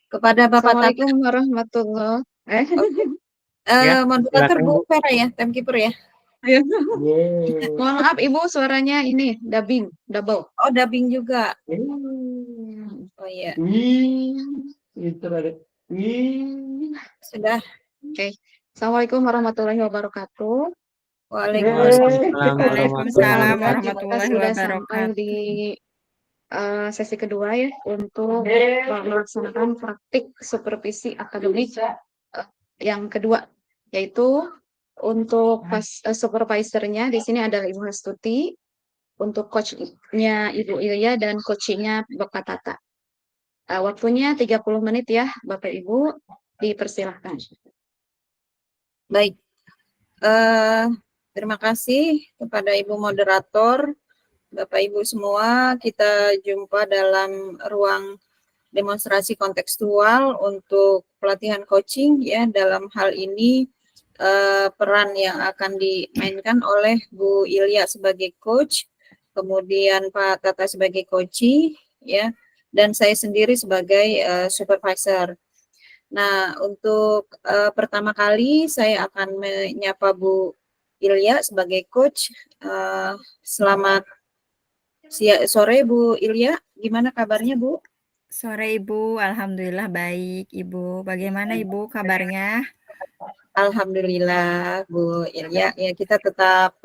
Kepada Bapak Tata. Assalamualaikum warahmatullahi Oke. Ya, Moderator silakan Bu Bu. Vera ya, timekeeper ya. Mohon maaf Ibu, suaranya ini dubbing, double. Oh, dubbing juga. Hmm. Oh iya, Itu ada. sudah. Oke. Assalamualaikum warahmatullahi wabarakatuh. Waalaikumsalam. Waalaikumsalam Alhamdulillah kita warahmatullahi sudah sampai wabarakatuh. di sesi kedua ya untuk melaksanakan praktik supervisi akademik yang kedua, yaitu untuk supervisornya di sini adalah Ibu Hastuti, untuk coachnya Ibu Ilya dan coachingnya Bapak Tata. Waktunya 30 menit ya Bapak Ibu, dipersilahkan. Baik. Terima kasih kepada Ibu moderator, Bapak Ibu semua. Kita jumpa dalam ruang demonstrasi kontekstual untuk pelatihan coaching ya. Dalam hal ini peran yang akan dimainkan oleh Bu Ilya sebagai coach, kemudian Pak Tata sebagai coachee ya, dan saya sendiri sebagai supervisor. Nah, untuk pertama kali saya akan menyapa Bu Ilya sebagai coach. Selamat sore Bu Ilya, gimana kabarnya Bu? Sore Ibu, alhamdulillah baik Ibu. Bagaimana Ibu kabarnya? Alhamdulillah Bu Ilya, ya kita tetap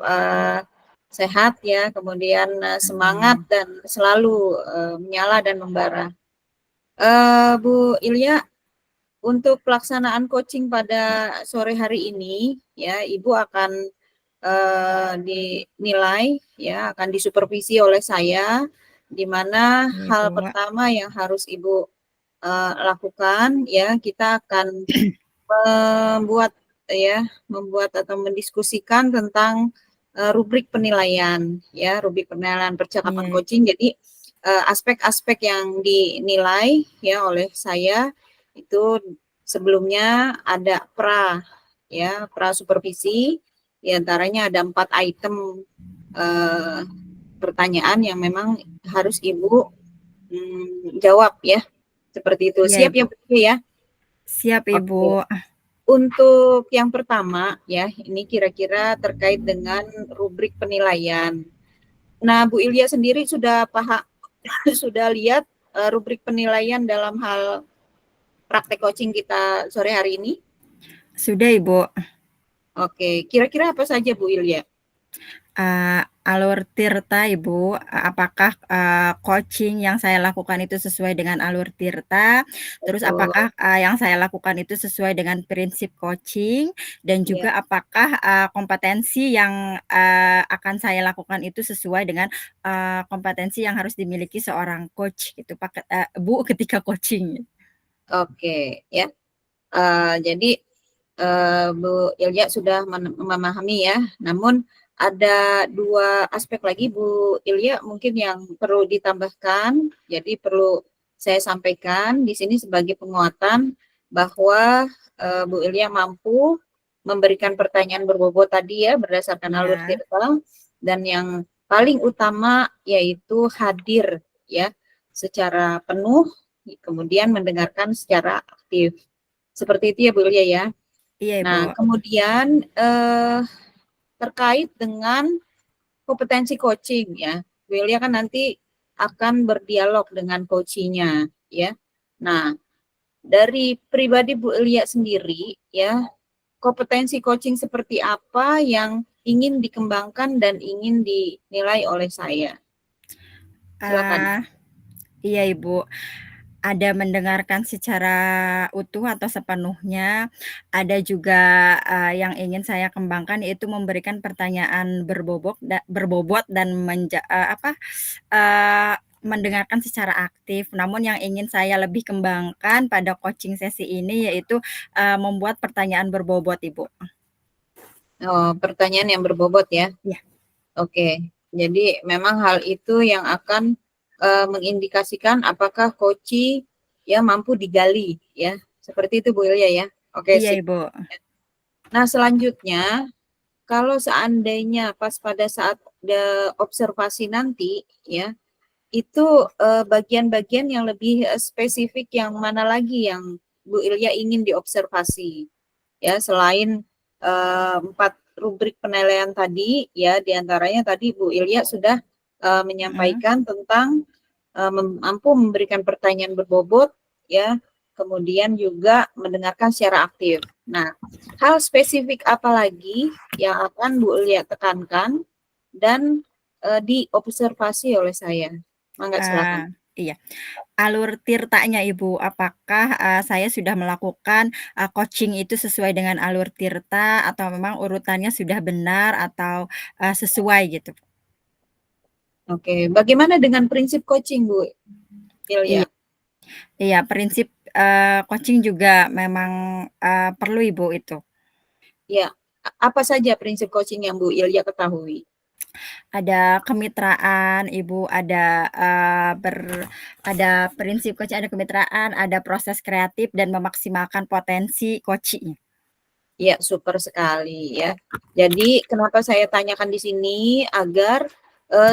sehat ya, kemudian semangat dan selalu menyala dan membara. Bu Ilya, untuk pelaksanaan coaching pada sore hari ini, ya Ibu akan dinilai, ya akan disupervisi oleh saya, di mana hal pertama yang harus Ibu lakukan, ya kita akan membuat atau mendiskusikan tentang rubrik penilaian, ya rubrik penilaian percakapan coaching. Jadi aspek-aspek yang dinilai ya oleh saya itu sebelumnya ada pra supervisi, diantaranya ada 4 item pertanyaan yang memang harus Ibu jawab ya, seperti itu. Siap ya Bu ya? Siap Ibu. Okay. Untuk yang pertama ya, ini kira-kira terkait dengan rubrik penilaian. Nah, Bu Ilya sendiri sudah sudah lihat rubrik penilaian dalam hal praktek coaching kita sore hari ini? Sudah Ibu. Oke, kira-kira apa saja Bu Ilya? Alur Tirta Ibu, apakah coaching yang saya lakukan itu sesuai dengan alur Tirta, terus apakah yang saya lakukan itu sesuai dengan prinsip coaching, dan juga apakah kompetensi yang akan saya lakukan itu sesuai dengan kompetensi yang harus dimiliki seorang coach gitu Bu ketika coaching. Oke ya, jadi Bu Ilya sudah memahami ya, namun ada 2 aspek lagi Bu Ilya mungkin yang perlu ditambahkan. Jadi perlu saya sampaikan di sini sebagai penguatan bahwa Bu Ilya mampu memberikan pertanyaan berbobot tadi ya berdasarkan alur Tirta, dan yang paling utama yaitu hadir ya secara penuh, kemudian mendengarkan secara aktif. Seperti itu ya Bu Ilya ya. Iya, Ibu. Nah, kemudian terkait dengan kompetensi coaching ya, Bu Ilya kan nanti akan berdialog dengan coachingnya ya. Nah, dari pribadi Bu Ilya sendiri ya, kompetensi coaching seperti apa yang ingin dikembangkan dan ingin dinilai oleh saya? Silakan. Iya Ibu. Ada mendengarkan secara utuh atau sepenuhnya, ada juga yang ingin saya kembangkan yaitu memberikan pertanyaan berbobot dan mendengarkan secara aktif. Namun yang ingin saya lebih kembangkan pada coaching sesi ini yaitu membuat pertanyaan berbobot, Ibu. Oh, pertanyaan yang berbobot ya? Iya. Oke, jadi memang hal itu yang akan mengindikasikan apakah coachee ya mampu digali ya, seperti itu Bu Ilya ya. Oke, iya sip. Ibu. Nah selanjutnya kalau seandainya pas pada saat observasi nanti ya, itu bagian-bagian yang lebih spesifik yang mana lagi yang Bu Ilya ingin diobservasi ya selain 4 rubrik penilaian tadi ya diantaranya tadi Bu Ilya sudah menyampaikan tentang mampu memberikan pertanyaan berbobot ya kemudian juga mendengarkan secara aktif. Nah, hal spesifik apa lagi yang akan Bu Ilya tekankan dan diobservasi oleh saya? Mangga silakan. Iya. Alur tirtanya Ibu, apakah, saya sudah melakukan, coaching itu sesuai dengan alur tirta atau memang urutannya sudah benar atau, sesuai gitu? Oke, bagaimana dengan prinsip coaching, Bu Iya Ilya? iya, prinsip, coaching juga memang, perlu Ibu itu. Ya, apa saja prinsip coaching yang Bu Ilya ketahui? Ada kemitraan Ibu, ada prinsip coaching, ada kemitraan, ada proses kreatif dan memaksimalkan potensi coaching. Ya, super sekali ya. Jadi kenapa saya tanyakan di sini agar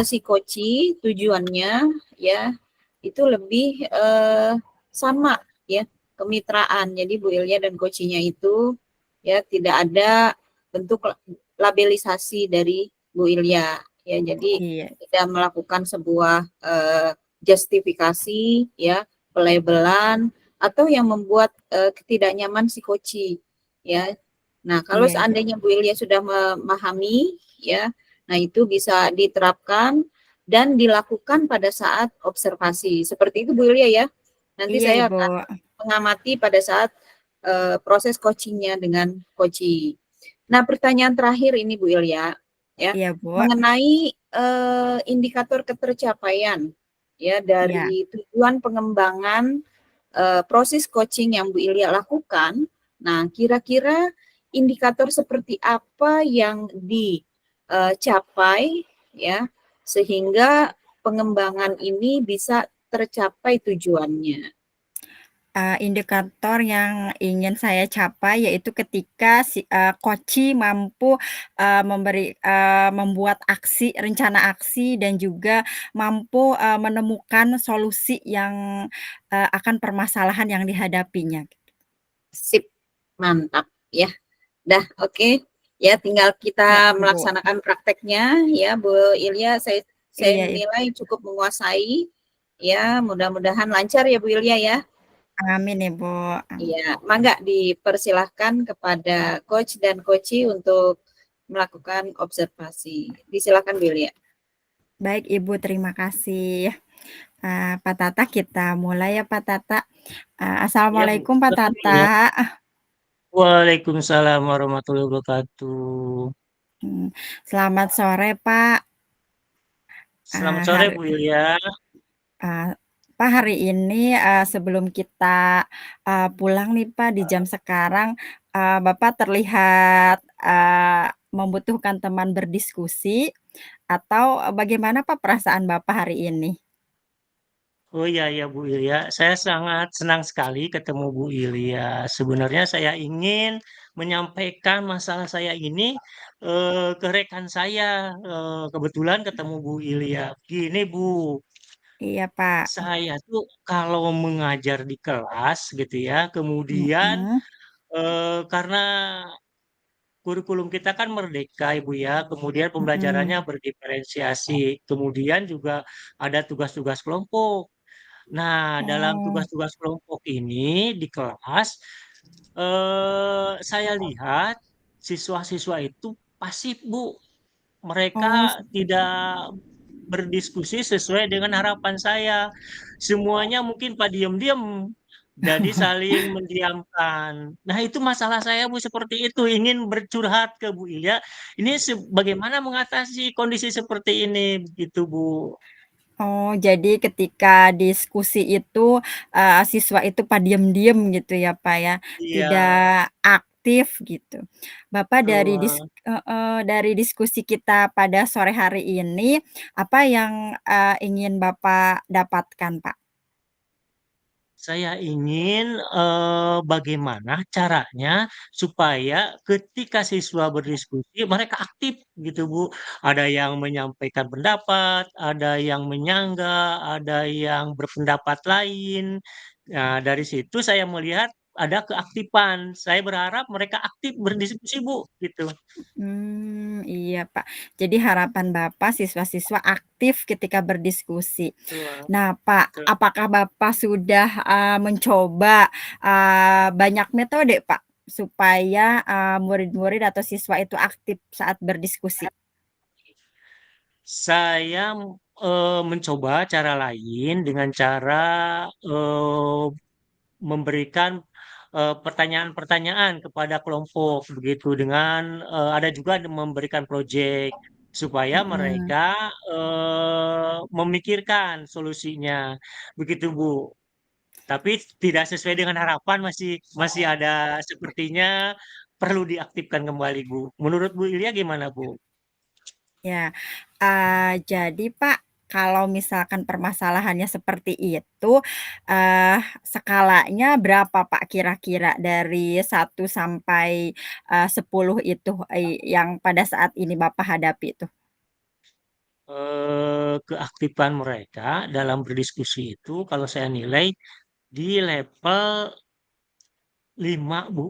si coach tujuannya ya itu lebih sama ya kemitraan. Jadi Bu Ilya dan coachnya itu ya tidak ada bentuk labelisasi dari Bu Ilya ya. Jadi Iya tidak melakukan sebuah justifikasi ya pelabelan atau yang membuat ketidaknyaman si coach ya. Nah, kalau iya Ibu. seandainya Bu Ilya sudah memahami, ya, nah itu bisa diterapkan dan dilakukan pada saat observasi. Seperti itu Bu Ilya ya. Nanti Iya saya Ibu. akan mengamati pada saat proses coachingnya dengan coachee. Nah, pertanyaan terakhir ini Bu Ilya, ya, Iya Bu. mengenai indikator ketercapaian, ya, Iya. dari tujuan pengembangan proses coaching yang Bu Ilya lakukan. Nah, kira-kira indikator seperti apa yang dicapai ya sehingga pengembangan ini bisa tercapai tujuannya. Indikator yang ingin saya capai yaitu ketika si, coachee mampu, membuat rencana aksi dan juga mampu, menemukan solusi yang, akan permasalahan yang dihadapinya. Sip, mantap ya. Dah, oke. Ya, tinggal Ya, kita Ibu. melaksanakan prakteknya ya, Bu Ilya. Saya Iya, menilai cukup menguasai. Ya, mudah-mudahan lancar ya Bu Ilya ya. amin Ibu. Iya, mangga dipersilahkan kepada coach dan coachee untuk melakukan observasi. Disilakan Bu Ilya. Baik Ibu, terima kasih. Pak Tata kita mulai ya Pak Tata. Ya, Bu. Assalamualaikum Pak Tata. Ya. Waalaikumsalam warahmatullahi wabarakatuh. Selamat sore Pak. Selamat Eee, sore hari Bu Ilya. eee, Pak, hari ini, sebelum kita, pulang nih Pak di jam sekarang, Bapak terlihat, membutuhkan teman berdiskusi atau bagaimana Pak perasaan Bapak hari ini? Oh iya ya Bu Ilya, saya sangat senang sekali ketemu Bu Ilya. Sebenarnya saya ingin menyampaikan masalah saya ini ke rekan saya. Kebetulan ketemu Bu Ilya. Gini Bu, Iya Pak. saya tuh kalau mengajar di kelas gitu ya, kemudian Mhm karena kurikulum kita kan merdeka, Ibu ya, kemudian mhm. pembelajarannya berdiferensiasi, kemudian juga ada tugas-tugas kelompok. Nah, dalam Oh tugas-tugas kelompok ini di kelas, saya lihat siswa-siswa itu pasif, Bu. oh, Mereka tidak berdiskusi sesuai dengan harapan saya. Semuanya mungkin diam-diam, jadi saling mendiamkan. Nah, itu masalah saya, Bu, seperti itu. Ingin bercurhat ke Bu Ilya, ini bagaimana mengatasi kondisi seperti ini, begitu, Bu. oh, jadi ketika diskusi itu, siswa itu diem-diem gitu ya Pak ya, Iya, tidak aktif gitu. Bapak betul. dari diskusi kita pada sore hari ini, apa yang, ingin Bapak dapatkan Pak? Saya ingin bagaimana caranya supaya ketika siswa berdiskusi mereka aktif gitu Bu. Ada yang menyampaikan pendapat, ada yang menyanggah, ada yang berpendapat lain. Nah, dari situ saya melihat ada keaktifan. Saya berharap mereka aktif berdiskusi Bu gitu. Iya, Pak. Jadi harapan Bapak siswa-siswa aktif ketika berdiskusi. Betul, Nah, Pak, betul. apakah Bapak sudah, mencoba, banyak metode, Pak, supaya, murid-murid atau siswa itu aktif saat berdiskusi? Saya mencoba cara lain dengan cara memberikan pertanyaan-pertanyaan kepada kelompok begitu dengan ada juga memberikan proyek supaya Mhm. mereka memikirkan solusinya begitu Bu. Tapi tidak sesuai dengan harapan masih masih ada sepertinya perlu diaktifkan kembali Bu. Menurut Bu Ilya gimana Bu? Ya, jadi Pak, kalau misalkan permasalahannya seperti itu, skalanya berapa Pak kira-kira dari 1 sampai 10 itu, yang pada saat ini Bapak hadapi itu? Keaktifan mereka dalam berdiskusi itu kalau saya nilai di level 5 Bu,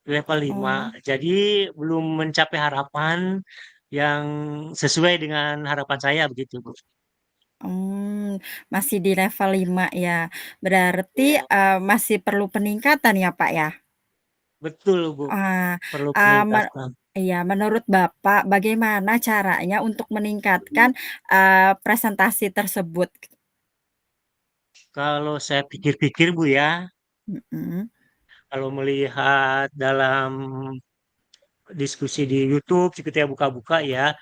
level 5. Oh, Jadi belum mencapai harapan yang sesuai dengan harapan saya begitu Bu. masih di level 5 ya. Berarti, Iya, masih perlu peningkatan ya Pak ya? betul Bu, Ah, perlu eee, me peningkatan. iya, menurut Bapak bagaimana caranya untuk meningkatkan, presentasi tersebut? Kalau saya pikir-pikir Bu ya, Mhm, kalau melihat dalam diskusi di YouTube ketika buka-buka ya,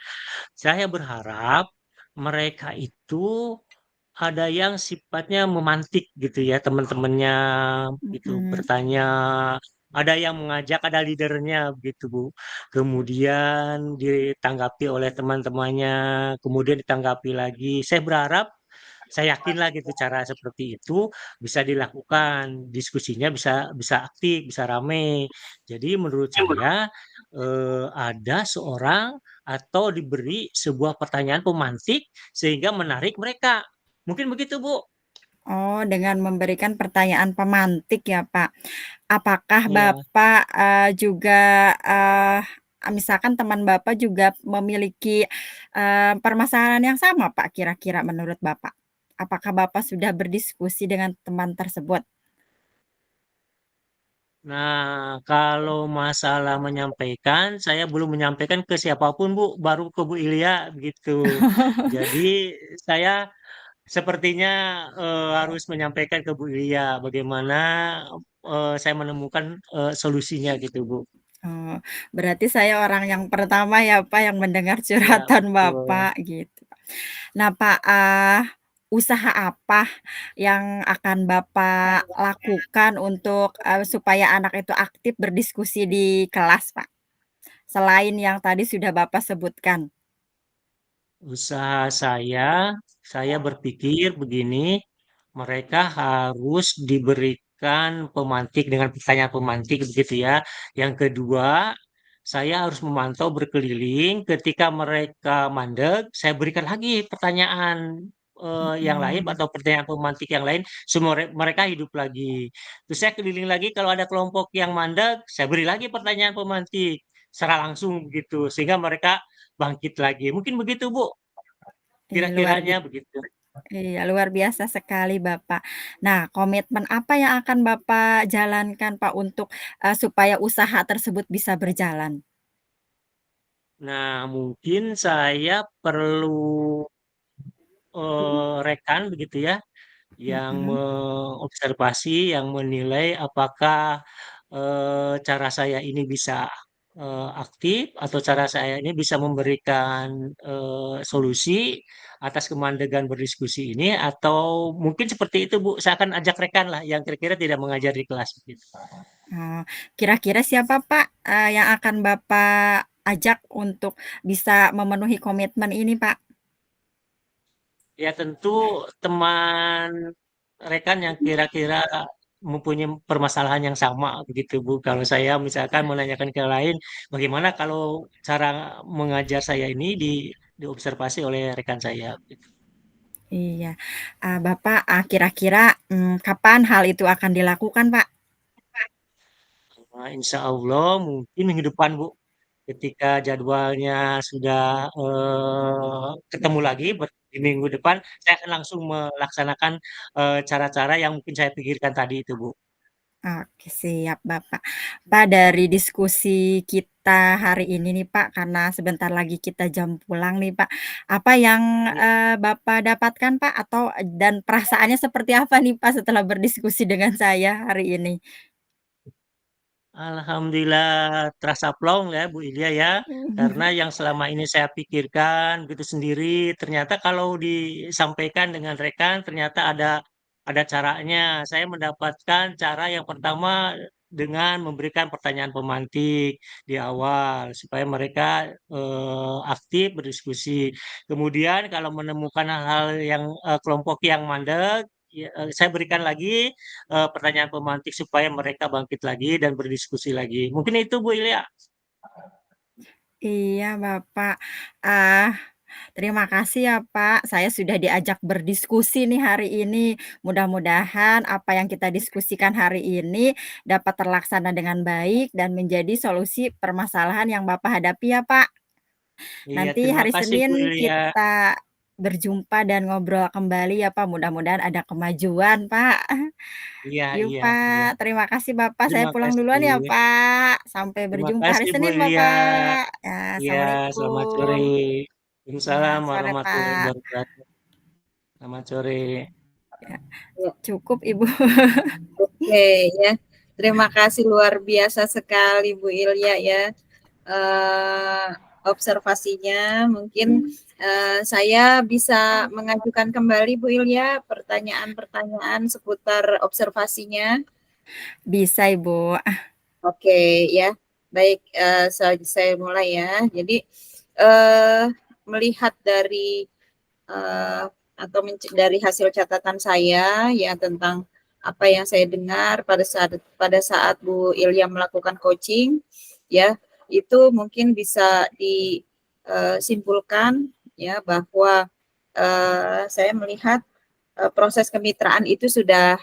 saya berharap mereka itu ada yang sifatnya memantik gitu ya, teman-temannya gitu mhm. bertanya, ada yang mengajak, ada leadernya begitu Bu. Kemudian ditanggapi oleh teman-temannya, kemudian ditanggapi lagi. Saya berharap, saya yakinlah gitu cara seperti itu bisa dilakukan, diskusinya bisa bisa aktif, bisa rame. Jadi menurut saya ada seorang atau diberi sebuah pertanyaan pemantik sehingga menarik mereka. Mungkin begitu, Bu. Oh, dengan memberikan pertanyaan pemantik ya, Pak. Apakah Iya, Bapak, juga, misalkan teman Bapak juga memiliki, permasalahan yang sama, Pak, kira-kira menurut Bapak? Apakah Bapak sudah berdiskusi dengan teman tersebut? nah, kalau masalah menyampaikan, saya belum menyampaikan ke siapapun, Bu, baru ke Bu Ilya begitu. Jadi saya sepertinya harus menyampaikan ke Bu Ilya bagaimana saya menemukan solusinya gitu, Bu. Oh, berarti saya orang yang pertama ya, Pak, yang mendengar Iya, curhatan betul. Bapak, gitu. Nah, Pak, usaha apa yang akan Bapak lakukan untuk, supaya anak itu aktif berdiskusi di kelas, Pak? Selain yang tadi sudah Bapak sebutkan. Usaha saya berpikir begini, mereka harus diberikan pemantik dengan pertanyaan pemantik begitu ya. Yang kedua, saya harus memantau berkeliling. Ketika mereka mandek, saya berikan lagi pertanyaan yang lain Mhm. atau pertanyaan pemantik yang lain, semua mereka hidup lagi. Terus saya keliling lagi kalau ada kelompok yang mandek, saya beri lagi pertanyaan pemantik secara langsung begitu, sehingga mereka bangkit lagi. Mungkin begitu, Bu. Ih, luar Kira-kiranya begitu. iya, luar biasa sekali, Bapak. Nah, komitmen apa yang akan Bapak jalankan, Pak, untuk, supaya usaha tersebut bisa berjalan? Nah, mungkin saya perlu rekan begitu ya, yang Mhm. mengobservasi, yang menilai apakah cara saya ini bisa aktif atau cara saya ini bisa memberikan solusi atas kemandegan berdiskusi ini atau mungkin seperti itu Bu, saya akan ajak rekan lah yang kira-kira tidak mengajar di kelas gitu. Oh, kira-kira siapa, Pak, yang akan Bapak ajak untuk bisa memenuhi komitmen ini, Pak? Ya tentu teman rekan yang kira-kira mempunyai permasalahan yang sama begitu Bu. Kalau saya misalkan menanyakan ke lain, bagaimana kalau cara mengajar saya ini diobservasi oleh rekan saya? Iya. Bapak, kira-kira, kapan hal itu akan dilakukan, Pak? Nah, insya Allah mungkin minggu depan Bu, ketika jadwalnya sudah ketemu lagi di minggu depan, saya akan langsung melaksanakan cara-cara yang mungkin saya pikirkan tadi itu Bu. Oke, siap Bapak. Pak, dari diskusi kita hari ini nih Pak, karena sebentar lagi kita jam pulang nih Pak, apa yang, Bapak dapatkan Pak? Atau dan perasaannya seperti apa nih Pak setelah berdiskusi dengan saya hari ini? Alhamdulillah terasa plong ya Bu Ilya ya, karena yang selama ini saya pikirkan gitu sendiri, ternyata kalau disampaikan dengan rekan ternyata ada caranya. Saya mendapatkan cara yang pertama dengan memberikan pertanyaan pemantik di awal supaya mereka aktif berdiskusi. Kemudian kalau menemukan hal-hal yang kelompok yang mandek, ya, saya berikan lagi pertanyaan pemantik supaya mereka bangkit lagi dan berdiskusi lagi. Mungkin itu Bu Ilya. Iya Bapak. Ah, terima kasih ya Pak, saya sudah diajak berdiskusi nih hari ini. Mudah-mudahan apa yang kita diskusikan hari ini dapat terlaksana dengan baik dan menjadi solusi permasalahan yang Bapak hadapi ya Pak. Iya, Nanti terima hari kasih Bu Senin Ilya. kita berjumpa dan ngobrol kembali ya Pak, mudahan-mudahan ada kemajuan Pak. Iya, Yuk iya, iya. Pak, terima kasih Bapak, saya Terima pulang duluan ya kasih. Pak. Sampai Terima berjumpa hari kasih Bu Senin Ilya. Bapak. Ya, Iya, selamat sore. assalamualaikum. Ya, Waalaikumsalam sore warahmatullahi Pak. wabarakatuh. Selamat sore. Ya, Ya, cukup Ibu. oke ya. Terima kasih luar biasa sekali Bu Ilya ya. eh, Observasinya. Mungkin saya bisa mengajukan kembali Bu Ilya pertanyaan-pertanyaan seputar observasinya. Bisa Ibu. Oke ya, baik saya mulai ya. Jadi eh, melihat dari atau dari hasil catatan saya ya tentang apa yang saya dengar pada saat Bu Ilya melakukan coaching ya, itu mungkin bisa disimpulkan ya bahwa saya melihat proses kemitraan itu sudah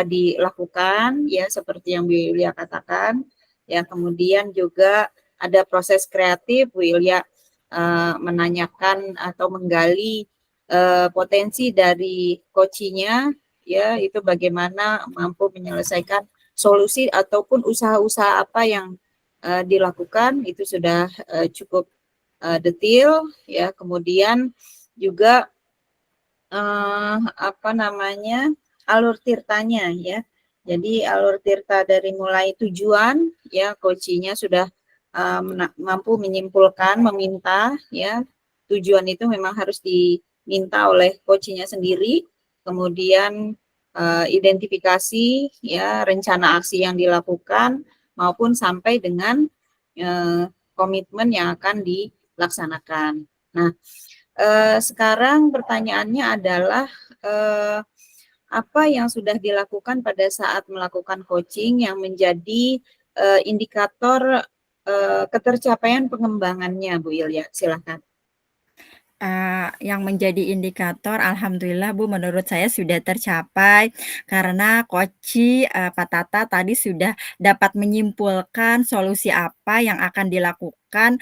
dilakukan ya seperti yang Bu Ilya katakan ya. Kemudian juga ada proses kreatif, Bu Ilya menanyakan atau menggali potensi dari coachingnya ya, itu bagaimana mampu menyelesaikan solusi ataupun usaha-usaha apa yang dilakukan, itu sudah cukup detail ya. Kemudian juga apa namanya, alur tirtanya ya. Jadi alur tirta dari mulai tujuan ya, coachingnya sudah mampu menyimpulkan, meminta ya. Tujuan itu memang harus diminta oleh coachingnya sendiri. Kemudian identifikasi ya rencana aksi yang dilakukan maupun sampai dengan komitmen yang akan dilaksanakan. Nah, sekarang pertanyaannya adalah apa yang sudah dilakukan pada saat melakukan coaching yang menjadi indikator ketercapaian pengembangannya, Bu Ilya? Silakan. Yang menjadi indikator alhamdulillah Bu, menurut saya sudah tercapai karena Pak Tata tadi sudah dapat menyimpulkan solusi apa yang akan dilakukan,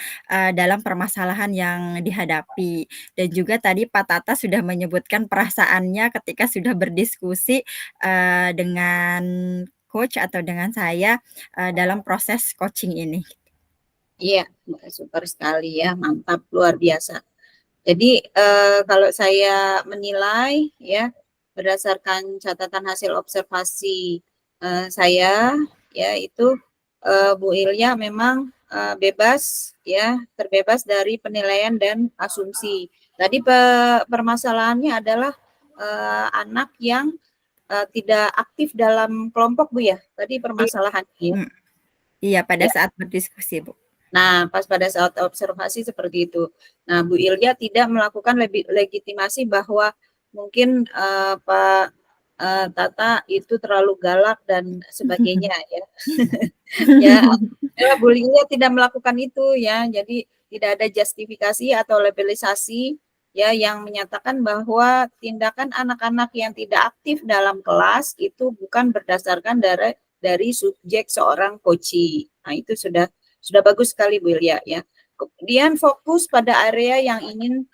dalam permasalahan yang dihadapi. Dan juga tadi Pak Tata sudah menyebutkan perasaannya ketika sudah berdiskusi, dengan coach atau dengan saya, dalam proses coaching ini. Iya, super sekali ya, mantap, luar biasa. Jadi kalau saya menilai ya berdasarkan catatan hasil observasi saya ya, itu Bu Ilya memang bebas ya, terbebas dari penilaian dan asumsi. Tadi permasalahannya adalah anak yang tidak aktif dalam kelompok Bu ya. Tadi permasalahannya. Iya, pada Ya. saat berdiskusi Bu. Nah, pas pada saat observasi seperti itu. Nah, Bu Ilya tidak melakukan legitimasi bahwa mungkin Pak Tata itu terlalu galak dan sebagainya ya. Ya, Bu Lilia tidak melakukan itu ya. Jadi tidak ada justifikasi atau labelisasi ya yang menyatakan bahwa tindakan anak-anak yang tidak aktif dalam kelas itu bukan berdasarkan dari subjek seorang coachee. Nah, itu sudah bagus sekali Bu Lilia ya. Kemudian fokus pada area yang ingin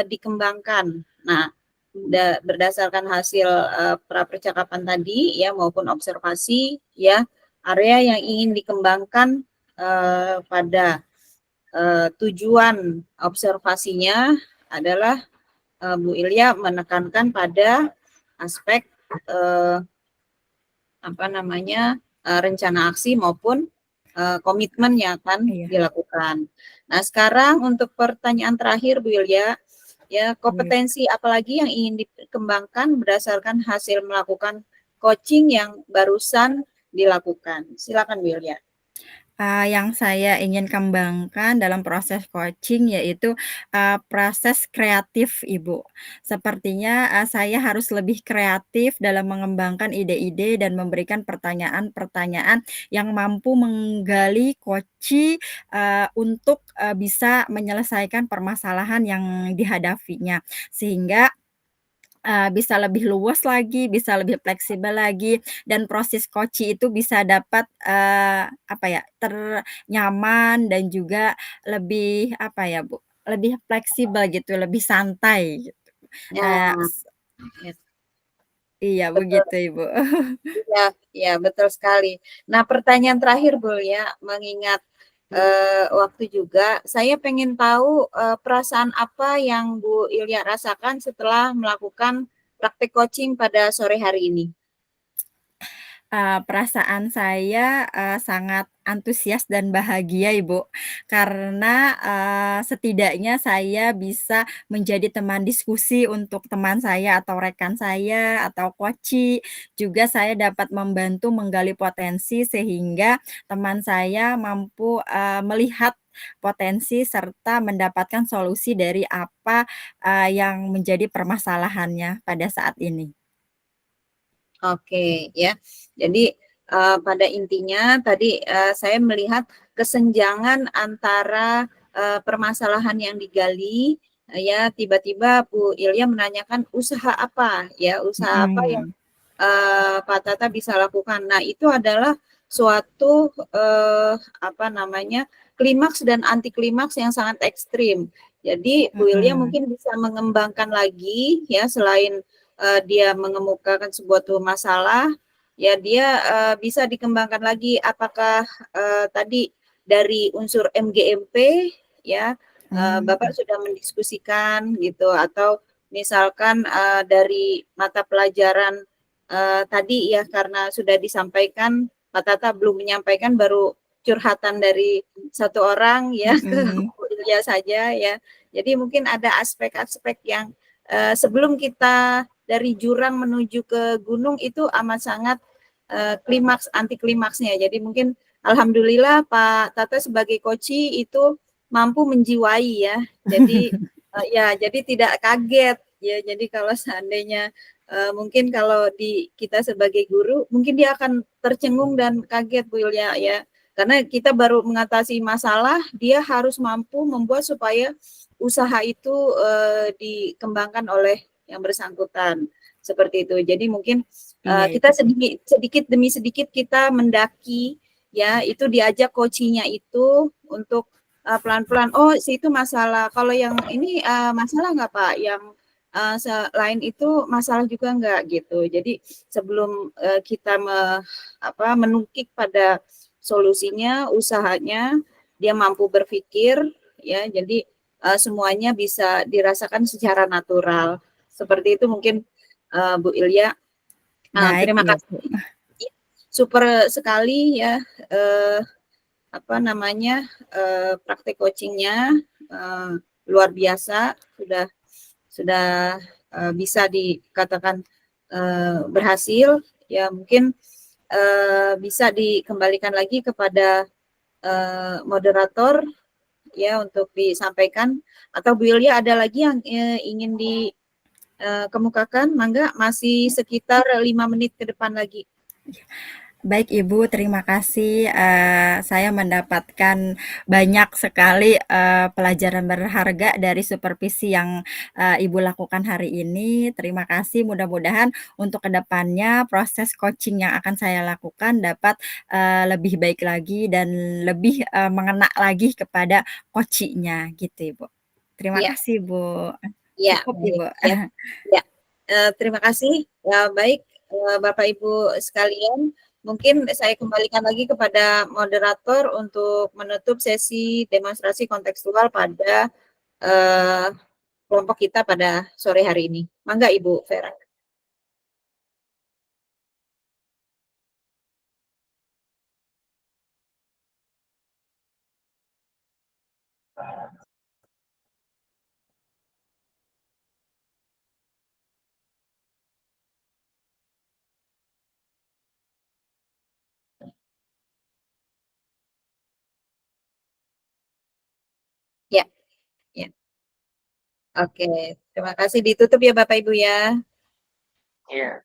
dikembangkan. Nah, berdasarkan hasil prapercakapan tadi ya maupun observasi ya, area yang ingin dikembangkan pada tujuan observasinya adalah Bu Ilya menekankan pada aspek rencana aksi maupun komitmen yang akan dilakukan. Nah, sekarang untuk pertanyaan terakhir Bu Ilya, ya kompetensi apalagi yang ingin dikembangkan berdasarkan hasil melakukan coaching yang barusan dilakukan. Silakan Bu Ilya. Yang saya ingin kembangkan dalam proses coaching yaitu, proses kreatif, Ibu. Sepertinya, saya harus lebih kreatif dalam mengembangkan ide-ide dan memberikan pertanyaan-pertanyaan yang mampu menggali coachee, untuk, bisa menyelesaikan permasalahan yang dihadapinya. Sehingga bisa lebih luas lagi, bisa lebih fleksibel lagi, dan proses coaching itu bisa dapat, nyaman dan juga lebih, Bu, lebih fleksibel gitu, lebih santai gitu. Ya, Iya betul. begitu, Ibu. Ya, betul sekali. Nah, pertanyaan terakhir Bu ya, mengingat waktu juga, saya pengen tahu perasaan apa yang Bu Ilya rasakan setelah melakukan praktek coaching pada sore hari ini. Perasaan saya, sangat antusias dan bahagia, Ibu, karena, setidaknya saya bisa menjadi teman diskusi untuk teman saya atau rekan saya atau coachee. Juga saya dapat membantu menggali potensi sehingga teman saya mampu, melihat potensi serta mendapatkan solusi dari apa, yang menjadi permasalahannya pada saat ini. Oke, ya. Jadi pada intinya tadi saya melihat kesenjangan antara permasalahan yang digali, ya tiba-tiba Bu Ilya menanyakan usaha apa, ya usaha apa yang Pak Tata bisa lakukan. Nah, itu adalah suatu klimaks dan anti klimaks yang sangat ekstrim. Jadi Bu Ilya mungkin bisa mengembangkan lagi ya selain dia mengemukakan sebuah masalah, ya dia bisa dikembangkan lagi apakah tadi dari unsur MGMP ya Bapak sudah mendiskusikan gitu atau misalkan dari mata pelajaran tadi ya karena sudah disampaikan Pak Tata belum menyampaikan baru curhatan dari satu orang ya ke Bu Ilya saja ya. Jadi mungkin ada aspek-aspek yang sebelum kita dari jurang menuju ke gunung itu amat sangat klimaks anti klimaksnya. Jadi mungkin alhamdulillah Pak Tata sebagai coachee itu mampu menjiwai ya. Jadi jadi tidak kaget ya. Jadi kalau seandainya mungkin kalau kita sebagai guru mungkin dia akan tercengung dan kaget Bu Ilya ya. Karena kita baru mengatasi masalah, dia harus mampu membuat supaya usaha itu dikembangkan oleh yang bersangkutan seperti itu. Jadi mungkin kita sedikit demi sedikit kita mendaki ya itu diajak coachingnya itu untuk pelan-pelan. Oh, itu masalah. Kalau yang ini masalah nggak Pak? Yang selain itu masalah juga nggak gitu. Jadi sebelum kita menukik pada solusinya, usahanya, dia mampu berpikir ya. Jadi semuanya bisa dirasakan secara natural. Seperti itu mungkin Bu Ilya. Terima kasih. Super sekali ya praktek coachingnya luar biasa sudah bisa dikatakan berhasil ya mungkin bisa dikembalikan lagi kepada moderator ya untuk disampaikan atau Bu Ilya ada lagi yang ingin kemukakan, mangga masih sekitar 5 menit ke depan lagi. Baik Ibu, terima kasih. Saya mendapatkan banyak sekali pelajaran berharga dari supervisi yang Ibu lakukan hari ini. Terima kasih. Mudah-mudahan untuk kedepannya proses coaching yang akan saya lakukan dapat lebih baik lagi dan lebih mengena lagi kepada coachingnya, gitu Ibu. Terima Ya. kasih Bu. Ya, Cukup baik. Ibu. Ya. Terima kasih. Baik, Bapak Ibu sekalian, mungkin saya kembalikan lagi kepada moderator untuk menutup sesi demonstrasi kontekstual pada kelompok kita pada sore hari ini. Mangga Ibu Vera. Ya, ya. Oke, terima kasih. Ditutup ya Bapak Ibu ya. Iya.